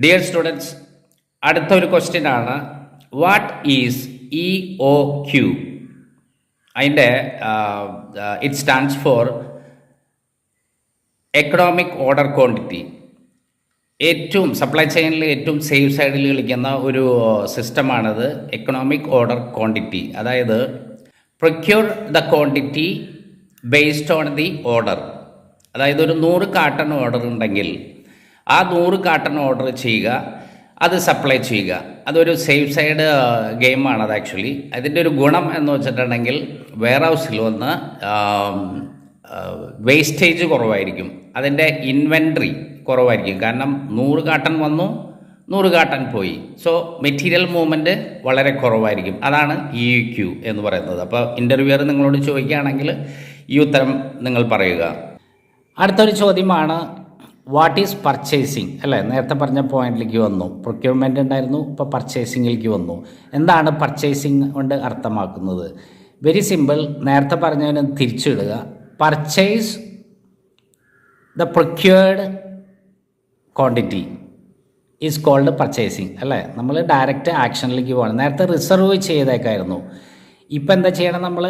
Dear students, അടുത്തൊരു question ആണ്. What is E O Q? അതിൻ്റെ it stands for economic order quantity. ഏറ്റവും supply ചെയിനിൽ ഏറ്റവും സേഫ് സൈഡിൽ കളിക്കുന്ന ഒരു സിസ്റ്റമാണത്, എക്കണോമിക് ഓർഡർ ക്വാണ്ടിറ്റി. അതായത് procure the quantity based on the order. അതായത് ഒരു 100 കാട്ടൺ ഓർഡർ ഉണ്ടെങ്കിൽ ആ 100 കാട്ടൺ ഓർഡർ ചെയ്യുക, അത് സപ്ലൈ ചെയ്യുക. അതൊരു സേഫ് സൈഡ് ഗെയിമാണ് അത് ആക്ച്വലി. അതിൻ്റെ ഒരു ഗുണം എന്ന് വെച്ചിട്ടുണ്ടെങ്കിൽ വെയർ ഹൗസിൽ വന്ന് വേസ്റ്റേജ് കുറവായിരിക്കും, അതിൻ്റെ ഇൻവെൻട്രി കുറവായിരിക്കും. കാരണം 100 കാട്ടൺ വന്നു, 100 കാട്ടൺ പോയി. സോ മെറ്റീരിയൽ മൂവ്മെൻറ്റ് വളരെ കുറവായിരിക്കും. അതാണ് ഇ ക്യു എന്ന് പറയുന്നത്. അപ്പോൾ ഇൻ്റർവ്യൂവർ നിങ്ങളോട് ചോദിക്കുകയാണെങ്കിൽ ഈ ഉത്തരം നിങ്ങൾ പറയുക. അടുത്തൊരു ചോദ്യമാണ് വാട്ട് ഈസ് പർച്ചേസിങ്, അല്ലേ? നേരത്തെ പറഞ്ഞ പോയിന്റിലേക്ക് വന്നു. പ്രൊക്യൂർമെൻ്റ് ഉണ്ടായിരുന്നു, ഇപ്പോൾ പർച്ചേസിങ്ങിലേക്ക് വന്നു. എന്താണ് പർച്ചേസിങ് കൊണ്ട് അർത്ഥമാക്കുന്നത്? Very simple. നേരത്തെ പറഞ്ഞതിന് തിരിച്ചിടുക. Purchase the procured quantity is called purchasing, അല്ലേ? നമ്മൾ ഡയറക്റ്റ് ആക്ഷനിലേക്ക് പോകണം. നേരത്തെ റിസർവ് ചെയ്തേക്കായിരുന്നു, ഇപ്പം എന്താ ചെയ്യണം? നമ്മൾ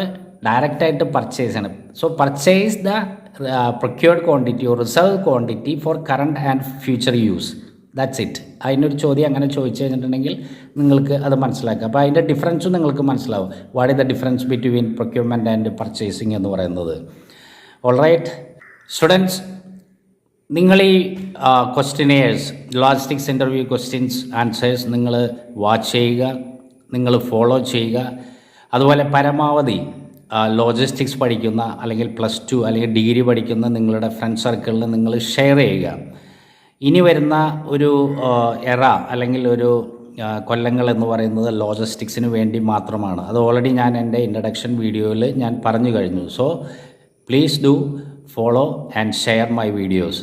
ഡയറക്റ്റായിട്ട് പർച്ചേസ് ചെയ്യണം. So purchase the procured quantity or reserve quantity for current and future use. That's it. അതിനൊരു ചോദ്യം അങ്ങനെ ചോദിച്ചു കഴിഞ്ഞിട്ടുണ്ടെങ്കിൽ നിങ്ങൾക്ക് അത് മനസ്സിലാക്കുക. അപ്പോൾ അതിൻ്റെ ഡിഫറൻസും നിങ്ങൾക്ക് മനസ്സിലാവും. What is the difference between procurement and purchasing എന്ന് പറയുന്നത്. ഓൾറൈറ്റ് സ്റ്റുഡൻസ്, നിങ്ങൾ ഈ ക്വസ്റ്റിനെയേഴ്സ്, ലോജിസ്റ്റിക്സ് ഇൻ്റർവ്യൂ ക്വസ്റ്റ്യൻസ് ആൻസേഴ്സ് നിങ്ങൾ വാച്ച് ചെയ്യുക, നിങ്ങൾ ഫോളോ ചെയ്യുക. അതുപോലെ പരമാവധി ലോജിസ്റ്റിക്സ് പഠിക്കുന്ന അല്ലെങ്കിൽ +2 അല്ലെങ്കിൽ ഡിഗ്രി പഠിക്കുന്ന നിങ്ങളുടെ ഫ്രണ്ട് സർക്കിളിൽ നിങ്ങൾ ഷെയർ ചെയ്യുക. ഇനി വരുന്ന ഒരു എറ അല്ലെങ്കിൽ ഒരു കൊല്ലങ്ങൾ എന്ന് പറയുന്നത് ലോജിസ്റ്റിക്സിന് വേണ്ടി മാത്രമാണ്. അത് ഓൾറെഡി ഞാൻ എൻ്റെ ഇൻട്രഡക്ഷൻ വീഡിയോയിൽ ഞാൻ പറഞ്ഞു കഴിഞ്ഞു. So please do follow and share my videos.